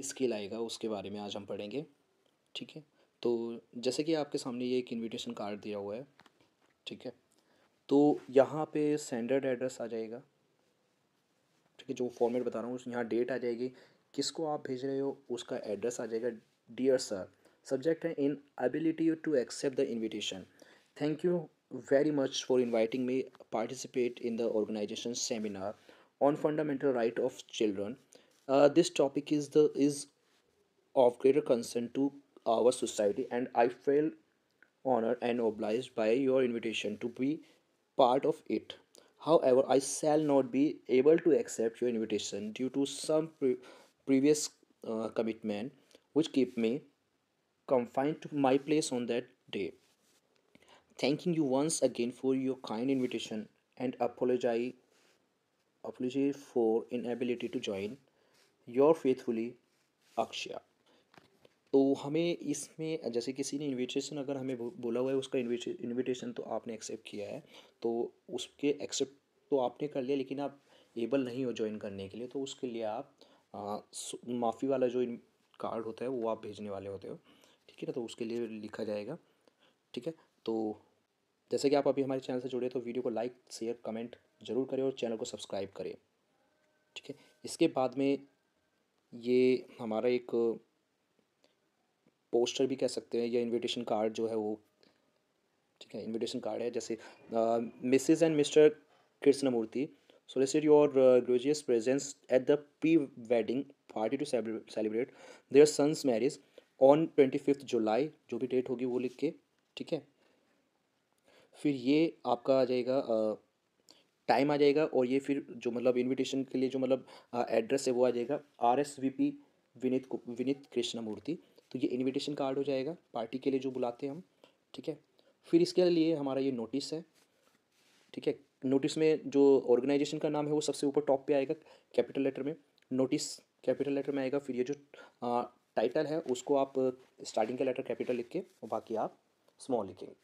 Skill आएगा उसके बारे में आज हम पढ़ेंगे। ठीक है, तो जैसे कि आपके सामने ये एक इनविटेशन कार्ड दिया हुआ है। ठीक है, तो यहाँ पे सेंडर एड्रेस आ जाएगा। ठीक है, जो फॉर्मेट बता रहा हूँ यहाँ डेट आ जाएगी, किसको आप भेज रहे हो उसका एड्रेस आ जाएगा। डियर सर, सब्जेक्ट है inability to accept the invitation. Thank you very much for inviting me participate in the organization seminar on fundamental right of children. This topic is of greater concern to our society, and I feel honored and obliged by your invitation to be part of it. However, I shall not be able to accept your invitation due to some previous commitment which keep me confined to my place on that day. Thanking you once again for your kind invitation and apology for inability to join. Your faithfully, Akshay. तो हमें इसमें जैसे किसी ने invitation अगर हमें बोला हुआ है उसका इनविटेशन तो आपने एक्सेप्ट किया है, तो उसके एक्सेप्ट तो आपने कर लिया, लेकिन आप एबल नहीं हो ज्वाइन करने के लिए, तो उसके लिए आप माफ़ी वाला जो कार्ड होता है वो आप भेजने वाले होते हो। ठीक है ना, तो उसके लिए लिखा जाएगा। ठीक है, तो जैसे कि आप अभी हमारे चैनल से जुड़े तो वीडियो को लाइक शेयर कमेंट जरूर करें और चैनल को सब्सक्राइब करें। ठीक है, इसके बाद में ये हमारा एक पोस्टर भी कह सकते हैं या इनविटेशन कार्ड जो है वो। ठीक है, इनविटेशन कार्ड है जैसे Mrs and Mr Krishnamurthy solicit your gracious presence at the pre-wedding party to celebrate their son's marriage on 25th जुलाई, जो भी डेट होगी वो लिख के। ठीक है, फिर ये आपका आ जाएगा टाइम आ जाएगा, और ये फिर जो मतलब इनविटेशन के लिए जो मतलब एड्रेस है वो आ जाएगा RSVP विनीत कृष्णमूर्ति। तो ये इनविटेशन कार्ड हो जाएगा पार्टी के लिए जो बुलाते हैं हम। ठीक है, फिर इसके लिए हमारा ये नोटिस है। ठीक है, नोटिस में जो ऑर्गेनाइजेशन का नाम है वो सबसे ऊपर टॉप पे आएगा कैपिटल लेटर में, नोटिस कैपिटल लेटर में आएगा। फिर ये जो टाइटल है उसको आप स्टार्टिंग का लेटर कैपिटल लिख के और बाकी आप स्मॉल लिखेंगे।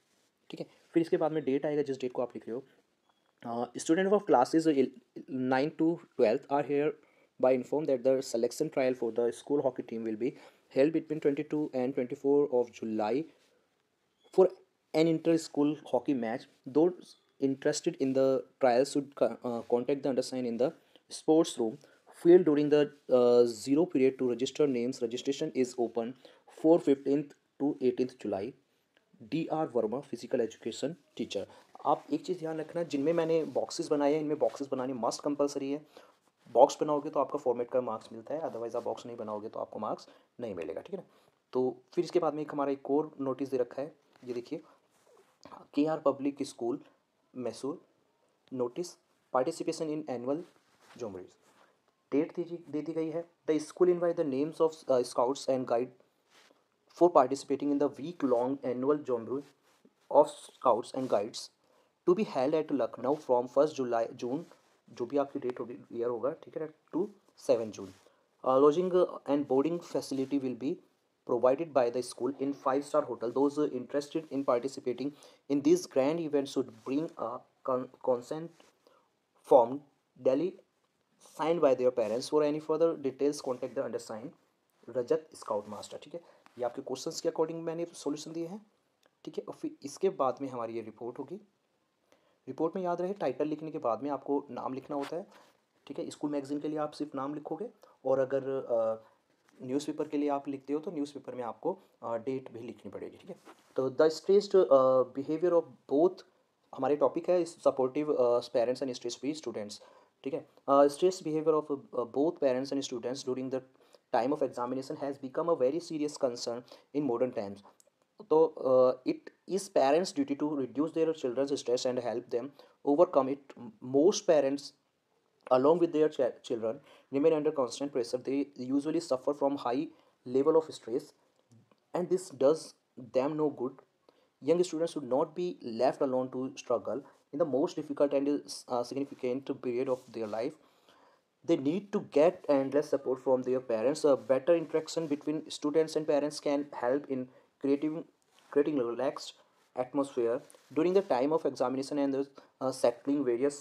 ठीक है, फिर इसके बाद में डेट आएगा जिस डेट को आप लिख रहे हो। Students of classes 9 to 12 are hereby informed that the selection trial for the school hockey team will be held between 22 and 24 of July for an inter-school hockey match. Those interested in the trial should contact the undersigned in the sports room field during the zero period to register names. Registration is open for 15th to 18th July. DR Verma physical education teacher. आप एक चीज़ ध्यान रखना, जिनमें मैंने boxes बनाए हैं इनमें boxes बनाने मस्ट कंपलसरी है। बॉक्स बनाओगे तो आपका फॉर्मेट का मार्क्स मिलता है, अदरवाइज आप बॉक्स नहीं बनाओगे तो आपको मार्क्स नहीं मिलेगा। ठीक है ना, तो फिर इसके बाद में एक हमारा एक और नोटिस दे रखा है, ये देखिए, KR public school Mysore notice participation in annual jamborees. Date दे दी गई है। The school invite the names of scouts and guide for participating in the week-long annual Jamboree of Scouts and Guides to be held at Lucknow from 1st July June, जो भी आपकी date होगी year होगा, ठीक है, to 7 June. Lodging and boarding facility will be provided by the school in 5-star hotel. Those interested in participating in this grand event should bring a consent form daily signed by their parents. For any further details, contact the undersigned Rajat scout master. ठीक है, ये आपके questions के according मैंने solution दिए हैं। ठीक है, और फिर इसके बाद में हमारी ये रिपोर्ट होगी। रिपोर्ट में याद रहे टाइटल लिखने के बाद में आपको नाम लिखना होता है। ठीक है, स्कूल मैगजीन के लिए आप सिर्फ नाम लिखोगे, और अगर न्यूज़पेपर के लिए आप लिखते हो तो न्यूज़पेपर में आपको डेट भी लिखनी पड़ेगी। ठीक है, तो the stressed behaviour of both हमारे टॉपिक है supportive parents and stress free students. ठीक है, stress behaviour of both parents and students during the time of examination has become a very serious concern in modern times. So it is parents' duty to reduce their children's stress and help them overcome it. Most parents, along with their children, remain under constant pressure. They usually suffer from high level of stress, and this does them no good. Young students should not be left alone to struggle in the most difficult and significant period of their life. They need to get endless support from their parents. A better interaction between students and parents can help in creating a relaxed atmosphere during the time of examination and settling various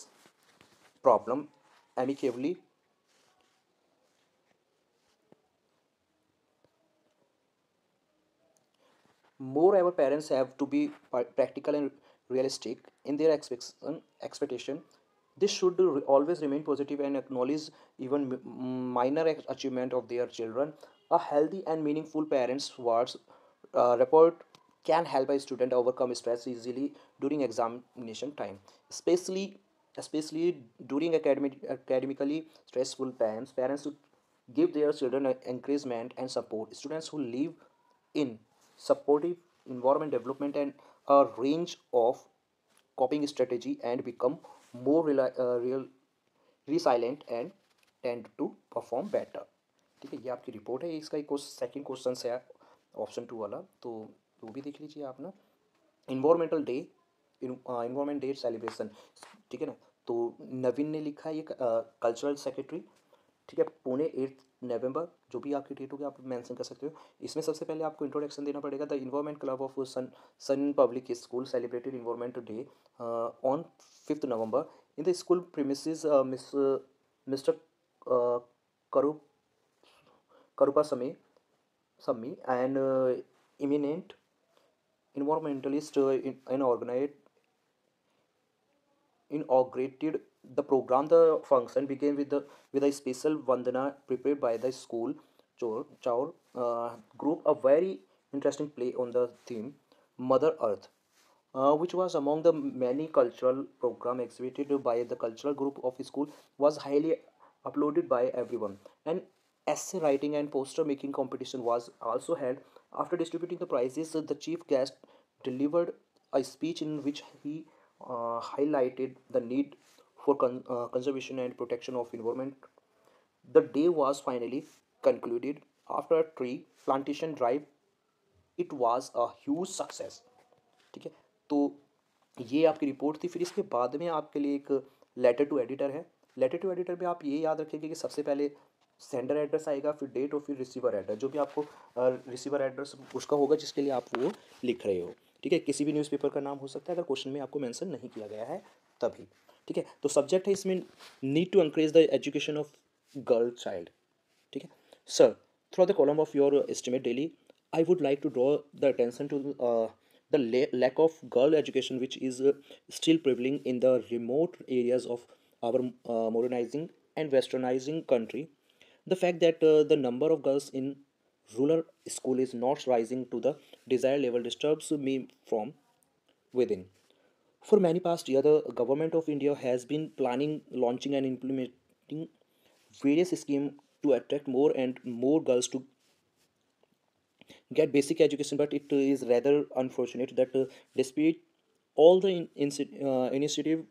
problem amicably. Moreover, parents have to be practical and realistic in their expectation. They should always remain positive and acknowledge even minor achievement of their children. A healthy and meaningful parents' words report can help a student overcome stress easily during examination time, especially especially during academically stressful times. Parents should give their children encouragement and support. Students who live in supportive environment development and a range of coping strategy and become more resilient and tend to perform better. ठीक है, ये आपकी report है। इसका एक second question है option to वाला, तो वो भी देख लीजिए आप ना। Environmental day, environment day celebration, ठीक है ना। तो नवीन ने लिखा है ये कल्चरल सेक्रेटरी, ठीक है, पुणे 8 नवंबर, जो भी आपकी डेट होगी आप मेंशन कर सकते हो। इसमें सबसे पहले आपको इंट्रोडक्शन देना पड़ेगा। The environment club of Sun public school celebrated environment day on 5 November in the school premises. Mister Karu Karuppa Sami, an eminent environmentalist, inaugurated the program. The function began with a special vandana prepared by the school chow group, a very interesting play on the theme Mother Earth, which was among the many cultural program exhibited by the cultural group of school, was highly uploaded by everyone. An essay writing and poster making competition was also held. After distributing the prizes, the chief guest delivered a speech in which he highlighted the need for conservation and protection of environment. The day was finally concluded after a tree plantation drive. It was a huge success. ठीक है, तो ये आपकी report थी। फिर इसके बाद में आपके लिए एक लेटर टू एडिटर है। लेटर टू एडिटर में आप ये याद रखेंगे कि सबसे पहले सेंडर एड्रेस आएगा, फिर डेट और फिर रिसीवर एड्रेस, जो भी आपको रिसीवर एड्रेस उसका होगा जिसके लिए आप वो लिख रहे हो। ठीक है, किसी भी न्यूज़पेपर का नाम हो सकता है अगर क्वेश्चन में आपको मेंशन नहीं किया गया है तभी। ठीक है, तो सब्जेक्ट है इसमें need to increase the education of girl child. ठीक है sir, through the column of your estimate daily I would like to draw the attention to the lack of girl education, which is still prevalent in the remote areas of our modernizing and westernizing country. The fact that the number of girls in rural school is not rising to the desired level disturbs me from within. For many past year, the government of India has been planning, launching, and implementing various schemes to attract more and more girls to get basic education, but it is rather unfortunate that despite all the initiative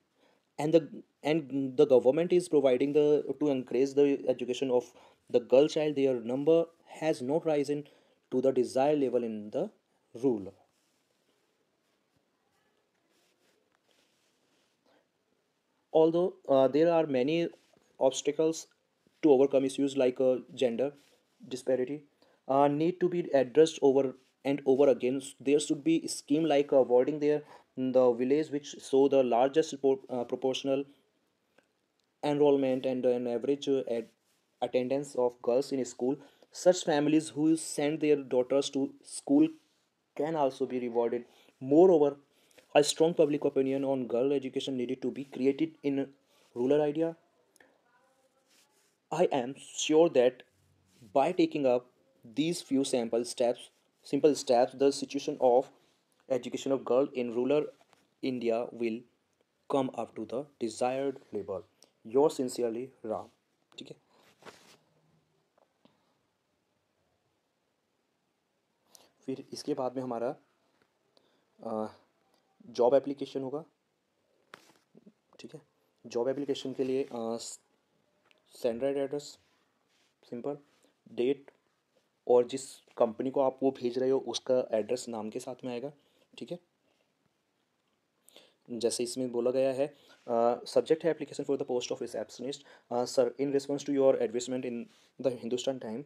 and the government is providing the to increase the education of the girl child, their number has not risen to the desired level in the rule. Although there are many obstacles to overcome, issues like gender disparity need to be addressed over and over again. There should be scheme like avoiding the village which show the largest proportional enrollment and an average attendance of girls in school. Such families who send their daughters to school can also be rewarded. Moreover, a strong public opinion on girl education needed to be created in rural area. I am sure that by taking up these few simple steps, the situation of education of girl in rural India will come up to the desired level. Yours sincerely, Ram. ठीक है, फिर इसके बाद में हमारा job application होगा। ठीक है, जॉब एप्लीकेशन के लिए सेंडर एड्रेस, सिंपल, डेट और जिस कंपनी को आप वो भेज रहे हो उसका एड्रेस नाम के साथ में आएगा। ठीक है, जैसे इसमें बोला गया है सब्जेक्ट है application for the post of receptionist. Sir, in response to your advertisement in the Hindustan time,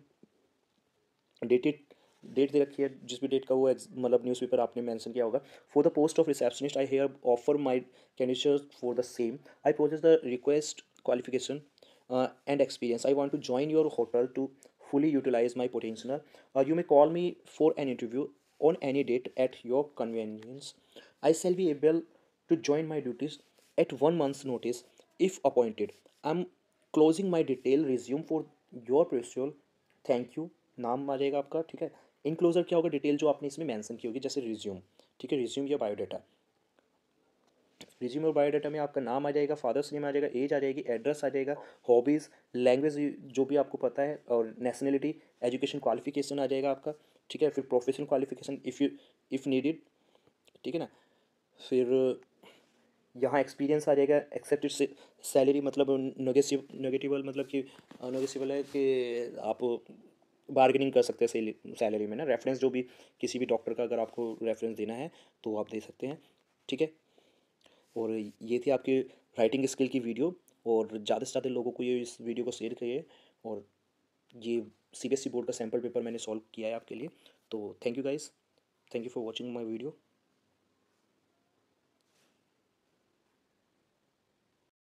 dated date दे रखी है, जिस भी डेट का वो मतलब न्यूज़पेपर आपने मेंशन किया होगा। For the post of receptionist I here offer my candidature for the same. I possess the request qualification and experience. I want to join your hotel to fully utilize my potential. You may call me for an interview on any date at your convenience. I shall be able to join my duties at 1 month's notice if appointed. I'm closing my detail resume for your perusal. Thank you, नाम आ जाएगा आपका, ठीक है। Enclosure क्या होगा, detail जो आपने इसमें मेंशन की होगी, जैसे रिज्यूम, ठीक है, रिज्यूम या बायोडाटा। रिज्यूम और बायोडाटा में आपका नाम आ जाएगा, फादर्स नेम आ जाएगा, एज आ जाएगी, एड्रेस आ जाएगा, हॉबीज़, लैंग्वेज जो भी आपको पता है, और नेशनलिटी, एजुकेशन क्वालिफिकेशन आ जाएगा आपका, ठीक है। फिर प्रोफेशनल क्वालिफिकेशन इफ़ नीडिड, ठीक है ना। फिर यहाँ एक्सपीरियंस आ जाएगा, एक्सेप्टेड सैलरी, मतलब नेगेटिवल, मतलब कि नेगोशिएबल है कि आप बार्गेनिंग कर सकते हैं सैलरी में ना। रेफरेंस जो भी किसी भी डॉक्टर का अगर आपको रेफरेंस देना है तो आप दे सकते हैं, ठीक है। और ये थी आपकी राइटिंग स्किल की वीडियो, और ज़्यादा से ज़्यादा लोगों को ये इस वीडियो को शेयर करिए। और ये सीबीएसई बोर्ड का सैम्पल पेपर मैंने सॉल्व किया है आपके लिए। तो thank you guys, thank you for watching my video.